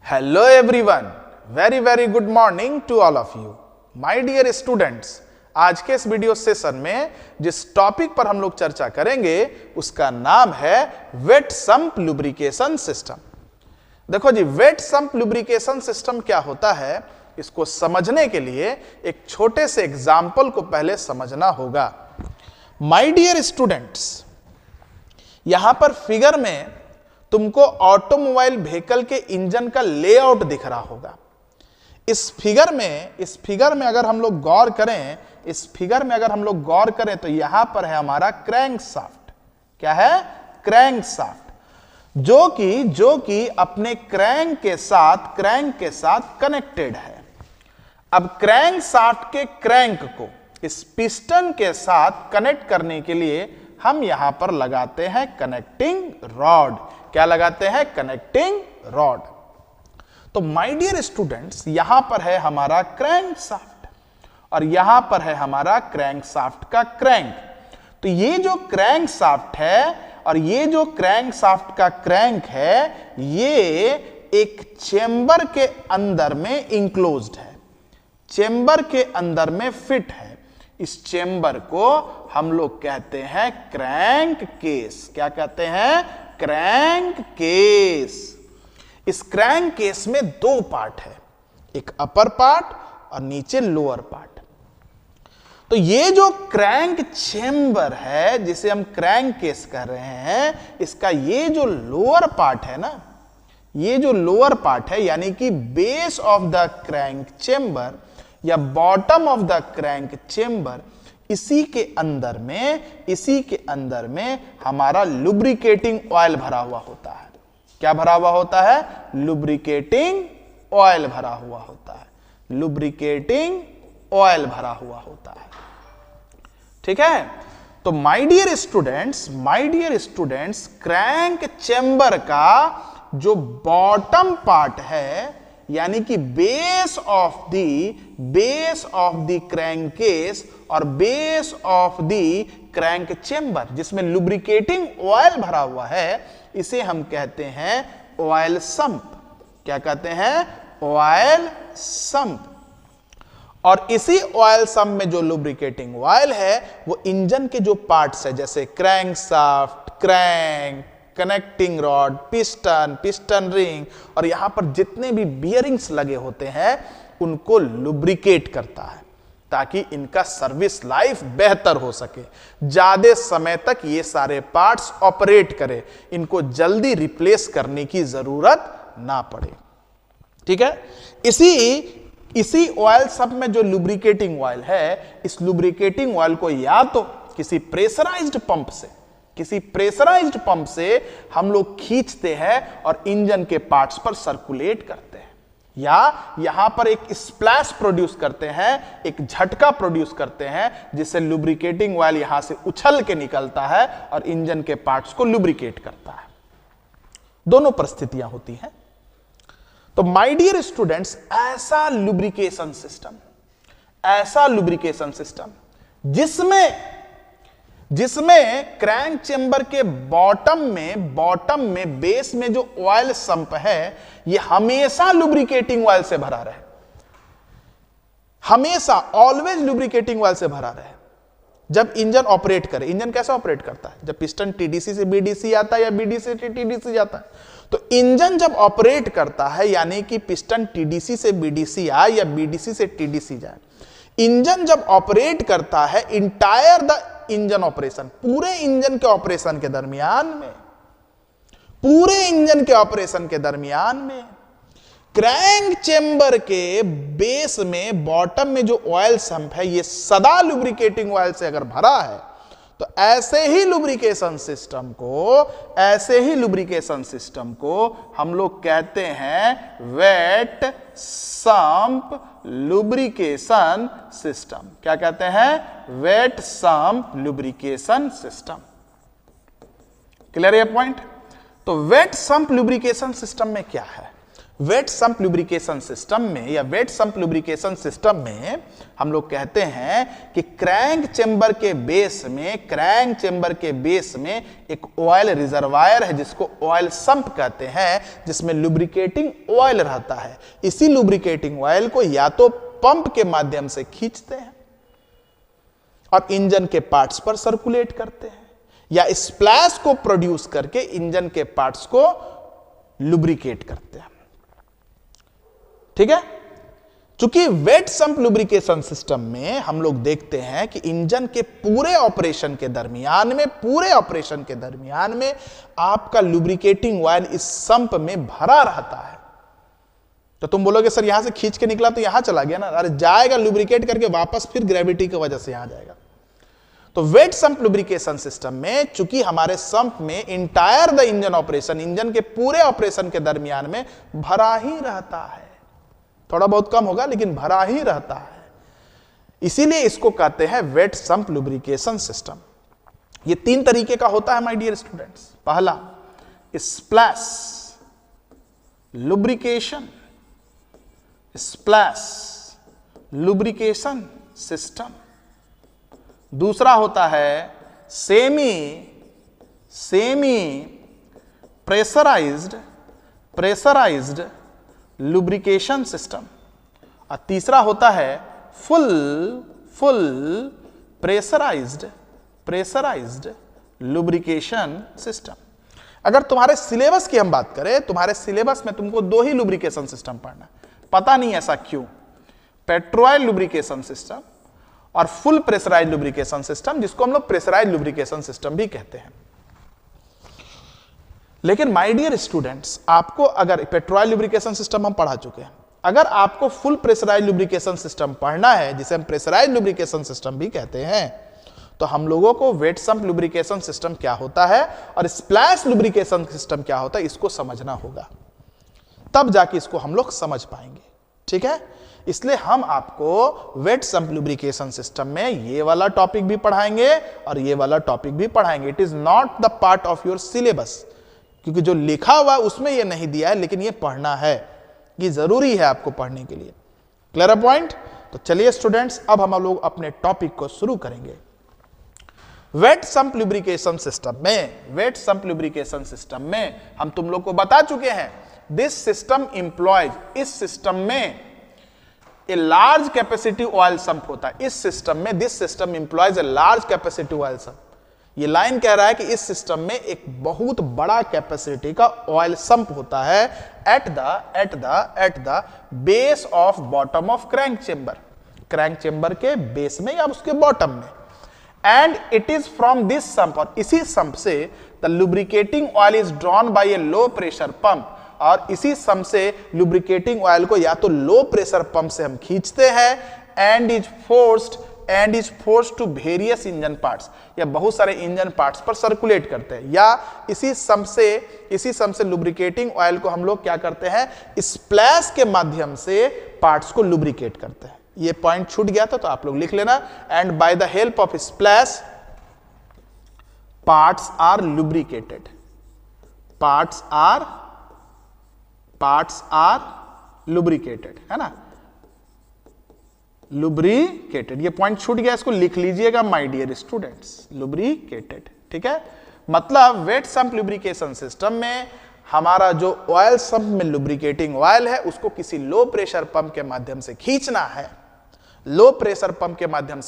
Hello everyone, very very good morning to all of you my dear students. आज के इस video session में जिस टॉपिक पर हम लोग चर्चा करेंगे उसका नाम है वेट सम्प लुब्रिकेशन सिस्टम। देखो जी, वेट सम्प लुब्रिकेशन सिस्टम क्या होता है, इसको समझने के लिए एक छोटे से एग्जाम्पल को पहले समझना होगा। माय डियर स्टूडेंट्स, यहां पर फिगर में तुमको ऑटोमोबाइल व्हीकल के इंजन का लेआउट दिख रहा होगा। इस फिगर में अगर हम लोग गौर करें, तो यहां पर है हमारा क्रैंक शाफ्ट। क्या है? क्रैंक शाफ्ट, जो कि अपने क्रैंक के साथ कनेक्टेड है। अब क्रैंक शाफ्ट के क्रैंक को इस पिस्टन के साथ कनेक्ट करने के लिए हम यहां पर लगाते हैं कनेक्टिंग रॉड। क्या लगाते हैं? Connecting rod. तो माय डियर स्टूडेंट्स, यहां पर है हमारा क्रैंक शाफ्ट और यहां पर है हमारा क्रैंक शाफ्ट का क्रैंक। तो ये जो क्रैंक शाफ्ट है और ये जो क्रैंक शाफ्ट का क्रैंक है, ये एक चेंबर के अंदर में इंक्लोज्ड है, चेंबर के अंदर में फिट है। इस चेंबर को हम लोग कहते हैं क्रैंक केस। क्या कहते हैं? Crank case. इस क्रैंक केस में दो पार्ट है, एक अपर पार्ट और नीचे लोअर पार्ट। तो ये जो क्रैंक चेंबर है, जिसे हम क्रैंक केस कह रहे हैं, इसका ये जो लोअर पार्ट है ना, ये जो लोअर पार्ट है, यानी कि base of the crank chamber या bottom of the crank chamber, इसी के अंदर में हमारा लुब्रिकेटिंग ऑयल भरा हुआ होता है। क्या भरा हुआ होता है? लुब्रिकेटिंग ऑयल भरा हुआ होता है। लुब्रिकेटिंग ऑयल भरा हुआ होता है। ठीक है? तो my dear students, crank chamber का जो बॉटम पार्ट है, यानी कि base of the crank case और base of the crank chamber, जिसमें लुब्रिकेटिंग ऑयल भरा हुआ है, इसे हम कहते हैं ऑयल सम्प। क्या कहते हैं? Oil sump. और इसी ऑयल सम्प में जो लुब्रिकेटिंग ऑयल है, वो इंजन के जो पार्ट्स है, जैसे crank shaft, crank, connecting rod, piston ring और यहां पर जितने भी बियरिंग्स लगे होते हैं, उनको लुब्रिकेट करता है ताकि इनका सर्विस लाइफ बेहतर हो सके, ज्यादा समय तक ये सारे पार्ट्स ऑपरेट करें, इनको जल्दी रिप्लेस करने की जरूरत ना पड़े। ठीक है? इसी ऑयल सब में जो लुब्रिकेटिंग ऑयल है, इस लुब्रिकेटिंग ऑयल को या तो किसी प्रेशराइज्ड पंप से हम लोग खींचते हैं और इंजन के पार्ट्स पर सर्कुलेट करते हैं, या यहां पर एक स्प्लैश प्रोड्यूस करते हैं, एक झटका प्रोड्यूस करते हैं, जिससे लुब्रिकेटिंग ऑयल यहां से उछल के निकलता है और इंजन के पार्ट्स को लुब्रिकेट करता है। दोनों परिस्थितियां होती हैं। तो माय डियर स्टूडेंट्स, ऐसा लुब्रिकेशन सिस्टम जिसमें क्रैंक चेंबर के बॉटम में बेस में जो ऑयल संप है, ये हमेशा लुब्रिकेटिंग ऑयल से भरा रहे, हमेशा ऑलवेज लुब्रिकेटिंग ऑयल से भरा रहे। जब इंजन ऑपरेट करे, इंजन कैसे ऑपरेट करता है? जब पिस्टन टीडीसी से बीडीसी आता है या बीडीसी से टीडीसी जाता है, तो इंजन जब ऑपरेट करता है, यानी कि पिस्टन टीडीसी से बीडीसी आए या बीडीसी से टीडीसी जाए, इंजन जब ऑपरेट करता है, इंटायर द इंजन ऑपरेशन, पूरे इंजन के ऑपरेशन के दरमियान में क्रैंक चेंबर के बेस में बॉटम में जो ऑयल संप है, ये सदा लुब्रिकेटिंग ऑयल से अगर भरा है, तो ऐसे ही लुब्रिकेशन सिस्टम को हम लोग कहते हैं वेट सम्प लुब्रिकेशन सिस्टम। क्या कहते हैं? Wet sump lubrication system. Clear है पॉइंट? तो वेट सम्प लुब्रिकेशन सिस्टम में क्या है? वेट सम्प लुब्रिकेशन सिस्टम में या वेट सम्प लुब्रिकेशन सिस्टम में हम लोग कहते हैं कि क्रैंक चेंबर के बेस में एक ऑयल रिजर्वायर है जिसको ऑयल सम्प कहते हैं, जिसमें लुब्रिकेटिंग ऑयल रहता है। इसी लुब्रिकेटिंग ऑयल को या तो पंप के माध्यम से खींचते हैं और इंजन के पार्ट्स पर सर्कुलेट करते हैं, या स्प्लैश को प्रोड्यूस करके इंजन के पार्ट्स को लुब्रिकेट करते हैं। ठीक है। चूंकि वेट सम्प लुब्रिकेशन सिस्टम में हम लोग देखते हैं कि इंजन के पूरे ऑपरेशन के दरमियान में आपका लुब्रिकेटिंग ऑयल इस सम्प में भरा रहता है। तो तुम बोलोगे सर यहां से खींच के निकला तो यहां चला गया ना, अरे जाएगा लुब्रिकेट करके वापस फिर ग्रेविटी की वजह से यहां जाएगा। तो वेट सम्प लुब्रिकेशन सिस्टम में चूंकि हमारे सम्प में entire the engine operation, engine के पूरे ऑपरेशन के दरमियान में भरा ही रहता है, थोड़ा बहुत कम होगा लेकिन भरा ही रहता है, इसीलिए इसको कहते हैं वेट सम्प लुब्रिकेशन सिस्टम। ये 3 तरीके का होता है माय डियर स्टूडेंट्स। पहला splash lubrication, splash lubrication system. दूसरा होता है सेमी प्रेशराइज्ड लुब्रिकेशन सिस्टम, और तीसरा होता है फुल प्रेशराइज्ड लुब्रिकेशन सिस्टम। अगर तुम्हारे सिलेबस की हम बात करें, तुम्हारे सिलेबस में तुमको 2 ही लुब्रिकेशन सिस्टम पढ़ना है, पता नहीं ऐसा क्यों, पेट्रोल लुब्रिकेशन सिस्टम और फुल प्रेशराइज्ड लुब्रिकेशन सिस्टम, जिसको हम लोग प्रेशराइज्ड लुब्रिकेशन सिस्टम भी कहते हैं। लेकिन माय डियर स्टूडेंट्स, आपको अगर पेट्रोल लुब्रिकेशन सिस्टम हम पढ़ा चुके हैं, अगर आपको फुल प्रेशराइज्ड लुब्रिकेशन सिस्टम पढ़ना है, जिसे हम प्रेशराइज्ड लुब्रिकेशन सिस्टम भी कहते हैं, तो हम लोगों को वेट सम्प लुब्रिकेशन सिस्टम क्या होता है और स्प्लैश लुब्रिकेशन सिस्टम क्या होता है इसको समझना होगा, तब जाके इसको हम लोग समझ पाएंगे। ठीक है। इसलिए हम आपको वेट सम्प लुब्रिकेशन सिस्टम में ये वाला टॉपिक भी पढ़ाएंगे और ये वाला टॉपिक भी पढ़ाएंगे। It is not the part of your syllabus, क्योंकि जो लिखा हुआ उसमें ये नहीं दिया है, लेकिन ये पढ़ना है, ये जरूरी है आपको पढ़ने के लिए। Clear point. तो चलिए स्टूडेंट्स, अब हम लोग अपने टॉपिक को शुरू करेंगे। वेट सम्प लुब्रिकेशन सिस्टम में हम तुम लोग को बता चुके हैं, दिस सिस्टम इंप्लॉयज, इस सिस्टम में a large capacity oil sump होता है। इस सिस्टम में this system employees a large capacity oil sump. ये लाइन कह रहा है कि इस सिस्टम में एक बहुत बड़ा कैपेसिटी का ऑयल सम्प होता है at the base of bottom of crank chamber के बेस में या उसके बॉटम में। And it is from this sump, और इसी सम्प से the lubricating oil is drawn by A low pressure pump, और इसी सम्प से लुब्रिकेटिंग ऑयल को या तो लो प्रेशर पंप से हम खींचते हैं and is forced to various engine parts, या बहुत सारे इंजन पार्ट्स पर सर्कुलेट करते हैं, या इसी सम्प से लुब्रिकेटिंग ऑयल को हम लोग क्या करते हैं, स्प्लैश के माध्यम से पार्ट्स को लुब्रिकेट करते हैं। ये पॉइंट छूट गया था तो आप लोग लिख लेना। And by the help of splash parts are lubricated, parts are lubricated, है ना, लुब्रिकेटेड। ये पॉइंट छूट गया, इसको लिख लीजिएगा माय डियर स्टूडेंट्स, लुब्रिकेटेड। ठीक है। मतलब वेट सम्प लुब्रिकेशन सिस्टम में हमारा जो ऑयल सम्प में लुब्रिकेटिंग ऑयल है उसको किसी लो प्रेशर पंप के माध्यम से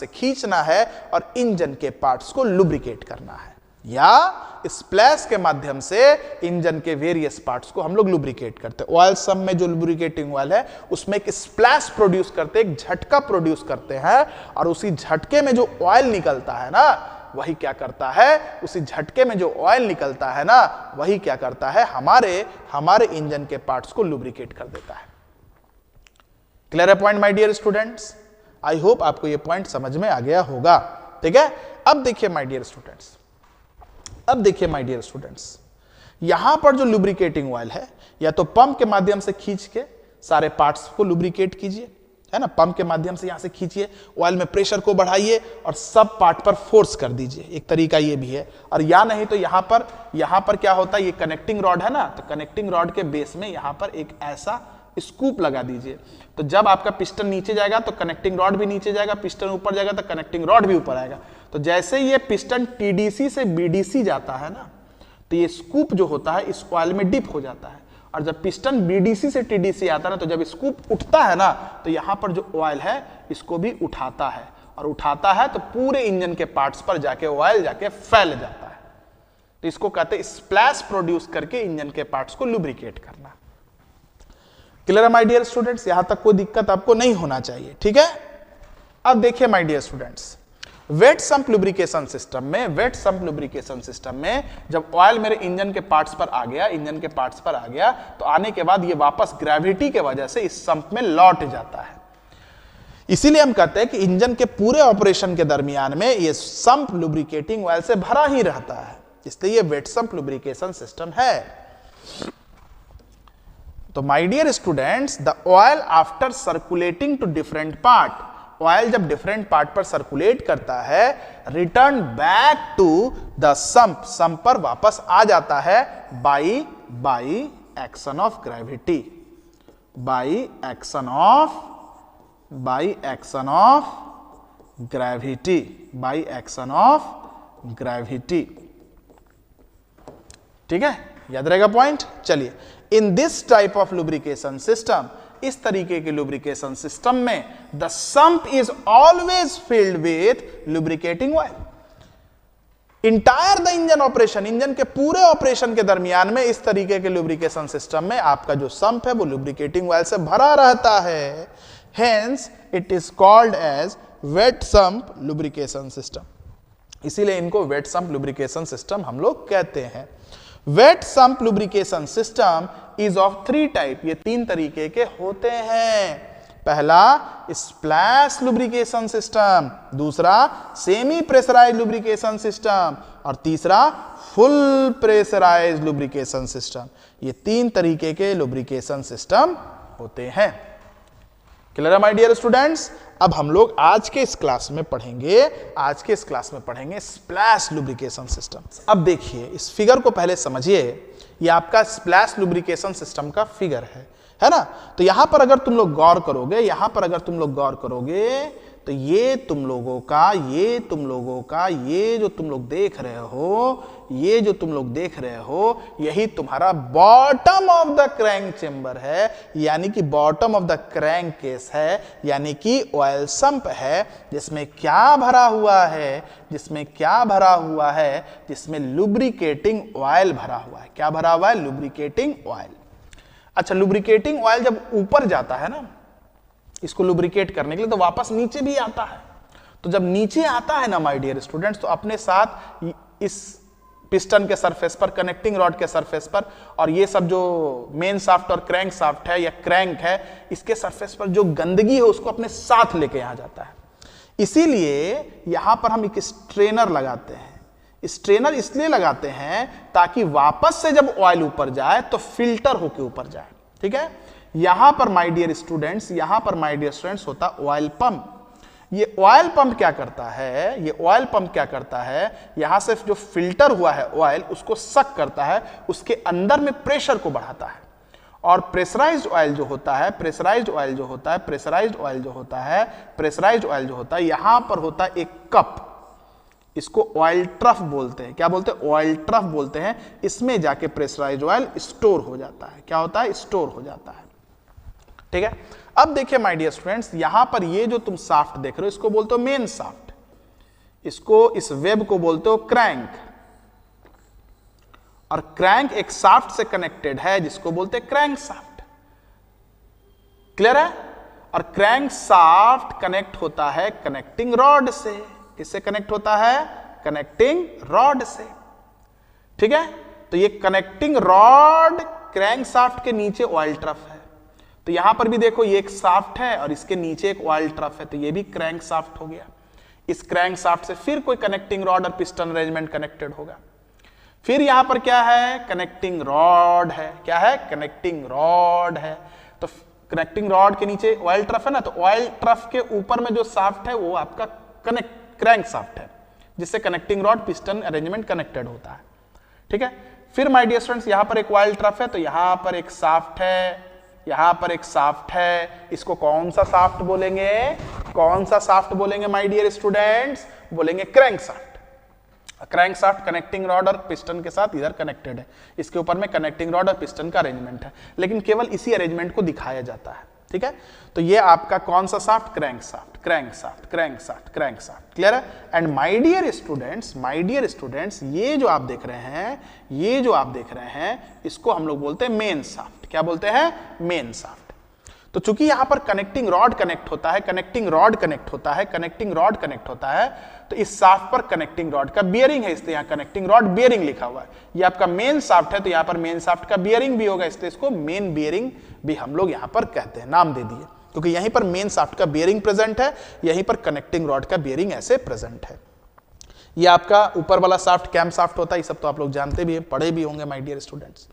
खींचना है, और इंजन के पार्ट्स को लुब्रिकेट करना है, या स्प्लैश के माध्यम से इंजन के वेरियस पार्ट्स को हम लोग लुब्रिकेट करते हैं। ऑयल सम्प में जो लुब्रिकेटिंग ऑयल है उसमें एक स्प्लैश प्रोड्यूस करते हैं, एक झटका प्रोड्यूस करते हैं, और उसी झटके में जो ऑयल निकलता है ना वही क्या करता है, उसी झटके में जो ऑयल निकलता है ना वही क्या करता है, हमारे इंजन के पार्ट्स को लुब्रिकेट कर देता है। क्लियर है point my dear students? I hope आपको ये पॉइंट समझ में आ गया होगा। ठीक है। अब देखिए माय डियर स्टूडेंट्स, यहां पर जो लुब्रिकेटिंग ऑयल है या तो पंप के माध्यम से खींच के सारे पार्ट्स को लुब्रिकेट कीजिए, है ना, पंप के माध्यम से यहां से खींचिए, ऑयल में प्रेशर को बढ़ाइए और सब पार्ट पर फोर्स कर दीजिए, एक तरीका ये भी है। और या नहीं तो यहां पर क्या होता है, ये कनेक्टिंग रॉड है ना, तो कनेक्टिंग रॉड के बेस में यहां पर एक ऐसा स्कूप लगा दीजिए, तो जब आपका पिस्टन नीचे जाएगा तो कनेक्टिंग रॉड भी नीचे जाएगा, पिस्टन ऊपर जाएगा तो कनेक्टिंग रॉड भी ऊपर आएगा। तो जैसे ये पिस्टन टीडीसी से बीडीसी जाता है ना, तो ये स्कूप जो होता है इस ऑयल में डिप हो जाता है, और जब पिस्टन बीडीसी से टीडीसी आता है ना, तो जब स्कूप उठता है ना, तो यहां पर जो ऑयल है इसको भी उठाता है, और उठाता है तो पूरे इंजन के पार्ट्स पर जाके ऑयल जाके फैल जाता है। तो इसको कहते हैं स्प्लैश प्रोड्यूस करके इंजन के पार्ट्स को लुब्रिकेट करना। क्लियर है माय डियर स्टूडेंट्स, यहां तक कोई दिक्कत आपको नहीं होना चाहिए, ठीक है। अब देखिए my dear students, wet sump lubrication system में जब ऑयल मेरे इंजन के पार्ट्स पर आ गया, तो आने के बाद ये वापस ग्रेविटी के वजह से इस सम्प में लौट जाता है। इसीलिए हम कहते हैं कि इंजन के पूरे ऑपरेशन के दरमियान में ये सम्प लुब्रिकेटिंग ऑयल से भरा ही रहता है, इसलिए ये वेट सम्प लुब्रिकेशन सिस्टम है। तो my dear students, the oil after circulating to different part, oil जब डिफरेंट पार्ट पर सर्कुलेट करता है, return back to the sump, sump पर वापस आ जाता है by action of gravity, by action of gravity, ठीक है, याद रहेगा पॉइंट। चलिए, in this type of lubrication system, इस तरीके के लुब्रिकेशन सिस्टम में the sump is always filled with lubricating oil. Entire the engine operation, engine के पूरे ऑपरेशन के दरमियान में इस तरीके के लुब्रिकेशन सिस्टम में आपका जो सम्प है वो लुब्रिकेटिंग ऑयल से भरा रहता है। Hence it is called as wet sump lubrication system, इसीलिए इनको वेट सम्प लुब्रिकेशन सिस्टम हम लोग कहते हैं। Wet sump lubrication system is of 3 type, ये 3 तरीके के होते हैं। पहला स्प्लैश लुब्रिकेशन सिस्टम, दूसरा सेमी प्रेशराइज्ड लुब्रिकेशन सिस्टम, और तीसरा फुल प्रेशराइज्ड लुब्रिकेशन सिस्टम। ये 3 तरीके के लुब्रिकेशन सिस्टम होते हैं। क्लियर है माय डियर स्टूडेंट्स। अब हम लोग आज के इस क्लास में पढ़ेंगे स्प्लैश लुब्रिकेशन सिस्टम। अब देखिए, इस फिगर को पहले समझिए, ये आपका स्प्लैश लुब्रिकेशन सिस्टम का फिगर है ना। तो यहां पर अगर तुम लोग गौर करोगे, तो ये तुम लोगों का ये जो तुम लोग देख रहे हो, यही तुम्हारा bottom of the crank chamber है, यानी कि bottom of the crank case है, यानी कि ऑयल सम्प है, जिसमें क्या भरा हुआ है, जिसमें लुब्रिकेटिंग ऑयल भरा हुआ है। क्या भरा हुआ है? Lubricating oil. अच्छा, लुब्रिकेटिंग ऑयल जब ऊपर जाता है ना, इसको लुब्रिकेट करने के लिए, तो वापस नीचे भी आता है। तो जब नीचे आता है ना माय डियर स्टूडेंट्स, तो अपने साथ इस पिस्टन के सरफेस पर, कनेक्टिंग रॉड के सरफेस पर, और ये सब जो मेन शाफ्ट और क्रैंक शाफ्ट है या क्रैंक है, इसके सरफेस पर जो गंदगी है उसको अपने साथ लेके यहां जाता है। इसीलिए यहां पर हम एक स्ट्रेनर लगाते हैं। स्ट्रेनर इसलिए लगाते हैं ताकि वापस से जब ऑयल ऊपर जाए तो फिल्टर होके ऊपर जाए, ठीक है। यहां पर माय डियर स्टूडेंट्स होता ऑयल पंप। ये ऑयल पंप क्या करता है, यहां से जो फिल्टर हुआ है ऑयल, उसको सक करता है, उसके अंदर में प्रेशर को बढ़ाता है, और प्रेशराइज्ड ऑयल जो होता है यहां पर होता है एक कप, इसको ऑयल ट्रफ बोलते हैं। क्या बोलते हैं? ऑयल ट्रफ बोलते हैं। इसमें जाके प्रेशराइज्ड ऑयल स्टोर हो जाता है। क्या होता है? स्टोर हो जाता है, ठीक है। अब देखिए माय डियर स्टूडेंट्स, यहां पर ये जो तुम शाफ्ट देख रहे हो, इसको बोलते हो मेन शाफ्ट, इस वेब को बोलते हो क्रैंक, और क्रैंक एक शाफ्ट से कनेक्टेड है जिसको बोलते हैं क्रैंक शाफ्ट। क्लियर है? और क्रैंक शाफ्ट कनेक्ट होता है कनेक्टिंग रॉड से। किससे कनेक्ट होता है? कनेक्टिंग रॉड से, ठीक है। तो ये कनेक्टिंग रॉड क्रैंक शाफ्ट के नीचे ऑयल ट्रफ है। तो यहां पर भी देखो, ये एक शाफ्ट है और इसके नीचे एक ऑयल ट्रफ है, तो ये भी क्रैंक शाफ्ट हो गया। इस क्रैंक शाफ्ट से फिर कोई कनेक्टिंग रॉड और पिस्टन अरेंजमेंट कनेक्टेड होगा। फिर यहां पर क्या है? कनेक्टिंग रॉड है। क्या है? कनेक्टिंग रॉड है। तो कनेक्टिंग रॉड के नीचे ऑयल ट्रफ है ना, तो ऑयल ट्रफ के ऊपर में जो शाफ्ट है वो आपका क्रैंक शाफ्ट है, जिससे connecting rod piston arrangement connected होता है। ठीक है, फिर माय डियर स्टूडेंट्स यहां पर एक ऑयल ट्रफ है, तो यहां पर एक शाफ्ट है, यहां पर एक शाफ्ट है। इसको कौन सा शाफ्ट बोलेंगे, कौन सा शाफ्ट बोलेंगे माय डियर स्टूडेंट्स, बोलेंगे crank shaft. Crank shaft connecting rod और पिस्टन के साथ इधर कनेक्टेड है, इसके ऊपर में कनेक्टिंग रॉड और पिस्टन का अरेंजमेंट है, लेकिन केवल इसी अरेंजमेंट को दिखाया जाता है। ठीक है, तो ये आपका कौन सा shaft, crank shaft, crank shaft, crank shaft, crank shaft. Clear है? एंड माय डियर स्टूडेंट्स, ये जो आप देख रहे हैं, ये जो आप देख रहे हैं, इसको हम लोग बोलते हैं मेन शाफ्ट। क्या बोलते हैं? Main shaft. तो चूंकि यहां पर कनेक्टिंग रॉड कनेक्ट होता है, कनेक्टिंग रॉड कनेक्ट होता है, कनेक्टिंग रॉड कनेक्ट होता है, तो इस शाफ्ट पर कनेक्टिंग रॉड का बियरिंग है, इसलिए यहां कनेक्टिंग रॉड बियरिंग लिखा हुआ है। ये आपका मेन शाफ्ट है, तो यहां पर मेन शाफ्ट का बियरिंग भी होगा, इसलिए इसको मेन बियरिंग भी हम लोग यहां पर कहते हैं, नाम दे दिए, क्योंकि यहीं पर मेन शाफ्ट का बियरिंग प्रेजेंट है, यहीं पर कनेक्टिंग रॉड का बियरिंग ऐसे प्रेजेंट है। ये आपका ऊपर वाला शाफ्ट कैम शाफ्ट होता है, ये सब तो आप लोग जानते भी हैं, पढ़े भी होंगे माय डियर स्टूडेंट्स।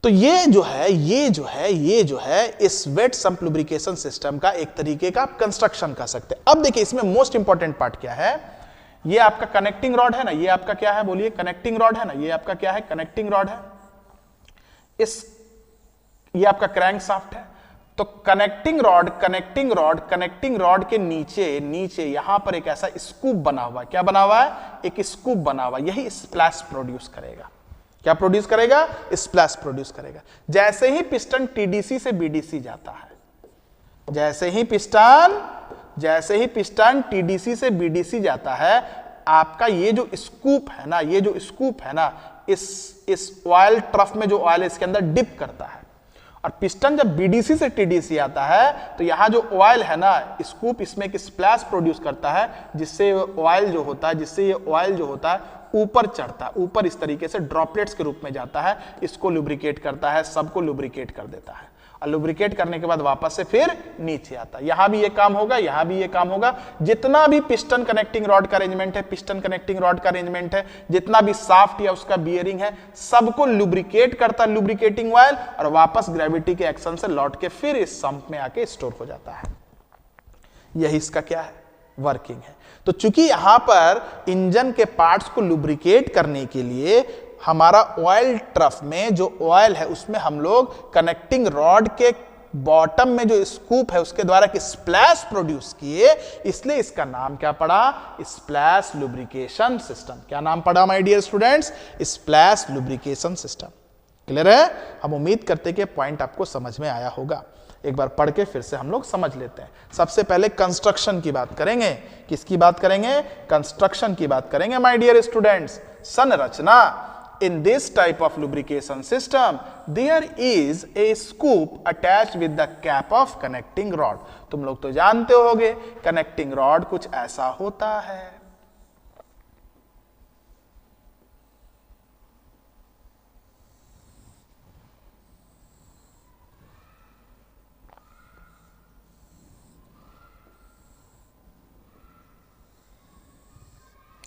तो ये जो है इस वेट सम्प लुब्रिकेशन सिस्टम का एक तरीके का आप कंस्ट्रक्शन कर सकते हैं। अब देखिए इसमें मोस्ट इंपॉर्टेंट पार्ट क्या है, ये आपका कनेक्टिंग रॉड है ना, ये आपका क्या है बोलिए, कनेक्टिंग रॉड है ना, ये आपका क्या है, कनेक्टिंग रॉड है, ये आपका क्रैंक शाफ्ट है। तो कनेक्टिंग रॉड के नीचे यहां पर एक ऐसा स्कूप बना हुआ है। क्या बना हुआ है? एक स्कूप बना हुआ है, यही स्प्लैश प्रोड्यूस करेगा। क्या प्रोड्यूस करेगा? स्प्लैश प्रोड्यूस करेगा। जैसे ही पिस्टन टीडीसी से बीडीसी जाता है, जैसे ही पिस्टन टीडीसी से बीडीसी जाता है, आपका ये जो स्कूप है ना, इस ऑयल ट्रफ में जो ऑयल है इसके अंदर डिप करता है, और पिस्टन जब बीडीसी से टीडीसी आता है तो यहां जो ऑयल है ना, स्कूप इसमें एक स्प्लैश प्रोड्यूस करता है, जिससे ऑयल जो होता है ऊपर चढ़ता है, ऊपर इस तरीके से ड्रॉपलेट्स के रूप में जाता है, इसको लुब्रिकेट करता है, सबको लुब्रिकेट कर देता है, और लुब्रिकेट करने के बाद वापस से फिर नीचे आता है। यहां भी ये काम होगा, यहां भी ये काम होगा। जितना भी पिस्टन कनेक्टिंग रॉड का अरेंजमेंट है, जितना भी शाफ्ट या उसका बियरिंग है, सबको लुब्रिकेट करता है, लुब्रिकेटिंग ऑयल, और वापस ग्रेविटी के एक्शन से लौट के फिर इस सम्प में आके स्टोर हो जाता है। यही इसका क्या है? वर्किंग है। तो चूंकि यहां पर इंजन के पार्ट्स को लुब्रिकेट करने के लिए हमारा ऑयल ट्रफ में जो ऑयल है उसमें हम लोग कनेक्टिंग रॉड के बॉटम में जो स्कूप है उसके द्वारा एक स्प्लैश प्रोड्यूस किए, इसलिए इसका नाम क्या पड़ा? Splash lubrication system. क्या नाम पड़ा my dear students? Splash lubrication system. Clear है? हम उम्मीद करते हैं कि पॉइंट आपको समझ में आया होगा। एक बार पढ़ के फिर से हम लोग समझ लेते हैं। सबसे पहले कंस्ट्रक्शन की बात करेंगे। किसकी बात करेंगे? कंस्ट्रक्शन की बात करेंगे माय डियर स्टूडेंट्स। संरचना। In this type of lubrication system, there is a scoop attached with the cap of connecting rod. तुम लोग तो जानते होगे कनेक्टिंग रॉड कुछ ऐसा होता है।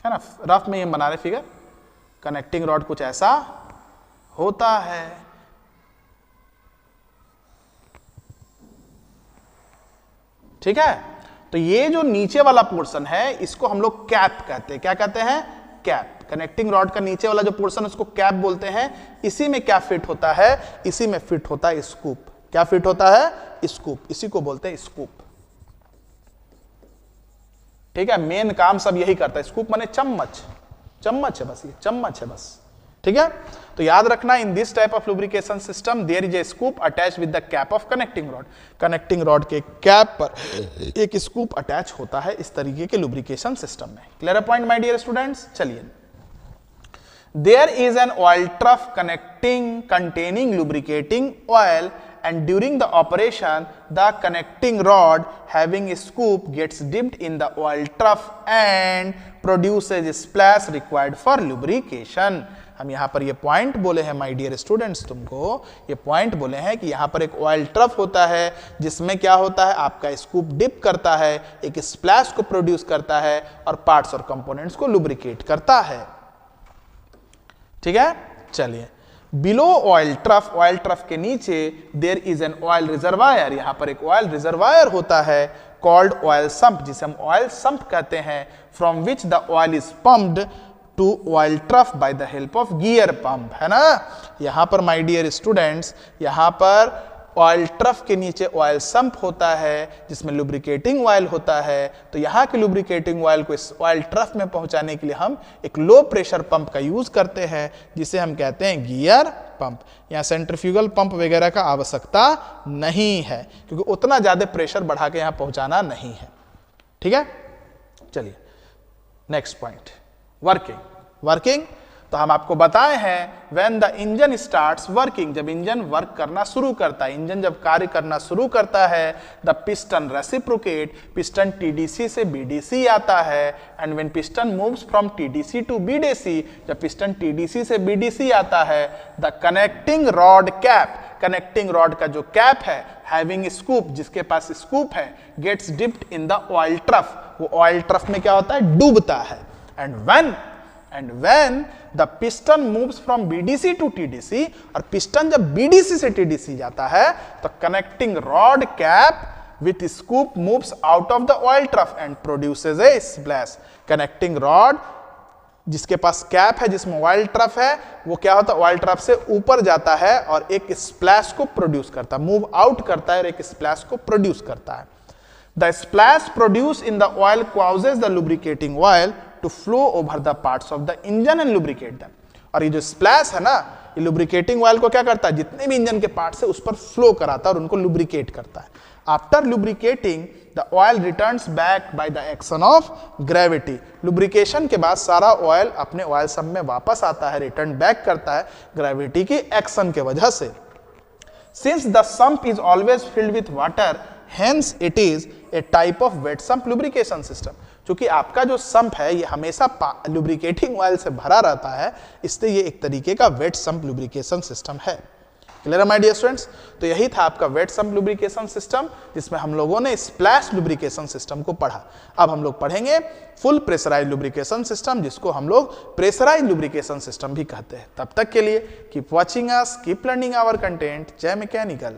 है ना, रफ में ये बना रहे फिगर, कनेक्टिंग रॉड कुछ ऐसा होता है। ठीक है, तो ये जो नीचे वाला पोर्शन है इसको हम लोग कैप कहते हैं। क्या कहते हैं? कैप। कनेक्टिंग रॉड का नीचे वाला जो पोर्शन उसको कैप बोलते हैं। इसी में क्या फिट होता है? इसी में फिट होता है स्कूप। क्या फिट होता है? स्कूप। इसी को बोलते हैं स्कूप। ठीक है, मेन काम सब यही करता है। स्कूप माने चम्मच, चम्मच है बस, ये चम्मच है बस। ठीक है, तो याद रखना, in this type of lubrication system there is a scoop attach with the cap of connecting rod. Connecting rod के कैप पर एक स्कूप अटैच होता है इस तरीके के लुब्रिकेशन सिस्टम में। Clear point my dear students? चलिए, there is an oil trough containing lubricating oil, and during the operation the connecting rod having a scoop gets dipped in the oil trough and produces a splash required for lubrication. हम यहां पर ये point बोले हैं my dear students, तुमको ये point बोले हैं कि यहां पर एक ऑयल ट्रफ होता है जिसमें क्या होता है, आपका स्कूप डिप करता है, एक स्प्लैश को प्रोड्यूस करता है और पार्ट्स और कंपोनेंट्स को लुब्रिकेट करता है। ठीक है, चलिए बिलो ऑयल ट्रफ के नीचे there is an oil reservoir, यहां पर एक ऑयल रिजर्वायर होता है, कॉल्ड ऑयल सम्प, जिसे हम ऑयल सम्प कहते हैं, from which the oil is pumped to oil trough by the help of gear pump, है ना। यहां पर माय डियर स्टूडेंट्स, यहां पर ऑयल ट्रफ के नीचे ऑयल सम्प होता है जिसमें लुब्रिकेटिंग ऑयल होता है। तो यहाँ के लुब्रिकेटिंग ऑयल को इस ऑयल ट्रफ में पहुंचाने के लिए हम एक लो प्रेशर पंप का यूज करते हैं जिसे हम कहते हैं गियर पंप। यहाँ सेंट्रीफ्यूगल पंप वगैरह का आवश्यकता नहीं है क्योंकि उतना ज्यादा प्रेशर बढ़ा के यहाँ पहुंचाना नहीं है। ठीक है, चलिए नेक्स्ट पॉइंट, वर्किंग। तो हम आपको बताए हैं when the engine starts working, जब इंजन वर्क करना शुरू करता है, इंजन जब कार्य करना शुरू करता है, the piston reciprocate, piston TDC से बीडीसी आता है, and when piston moves from TDC to BDC, जब पिस्टन टीडीसी से बीडीसी आता है, the connecting rod cap, connecting rod का जो कैप है, हैविंग स्कूप, जिसके पास स्कूप है, gets dipped in the oil trough, वो ऑयल ट्रफ में क्या होता है, डूबता है। And when the piston moves from BDC to TDC, और पिस्टन जब बीडीसी से टीडीसी जाता है तो connecting rod cap with scoop moves out of the oil trough and produces A splash. Connecting rod जिसके पास कैप है, जिसमें ऑयल ट्रफ है, वो क्या होता है, ऑयल ट्रफ से ऊपर जाता है और एक स्प्लैश को प्रोड्यूस करता है, मूव आउट करता है और एक स्प्लैश को प्रोड्यूस करता है। The splash produce in the oil causes the lubricating oil to flow over the parts of the engine and lubricate them। और ये जो स्प्लैश है ना, ये लुब्रिकेटिंग ऑयल को क्या करता है, जितने भी इंजन के पार्ट्स है उस पर फ्लो कराता है और उनको लुब्रिकेट करता है। After lubricating the oil returns back by the action of gravity, lubrication के बाद सारा ऑयल अपने ऑयल सम्प में वापस आता है, रिटर्न बैक करता है ग्रेविटी की एक्शन के वजह से। Since the sump is always filled with water, hence it is a type of wet sump lubrication system. क्योंकि आपका जो सम्प है ये हमेशा लुब्रिकेटिंग ऑयल से भरा रहता है, इसलिए ये एक तरीके का वेट सम्प लुब्रिकेशन सिस्टम है। क्लियर है माय डियर स्टूडेंट्स। तो यही था आपका वेट सम्प लुब्रिकेशन सिस्टम, जिसमें हम लोगों ने स्प्लैश लुब्रिकेशन सिस्टम को पढ़ा। अब हम लोग पढ़ेंगे फुल प्रेशराइज लुब्रिकेशन सिस्टम, जिसको हम लोग प्रेशराइज लुब्रिकेशन सिस्टम भी कहते हैं। तब तक के लिए keep watching us, keep learning our content. जय मैकेनिकल।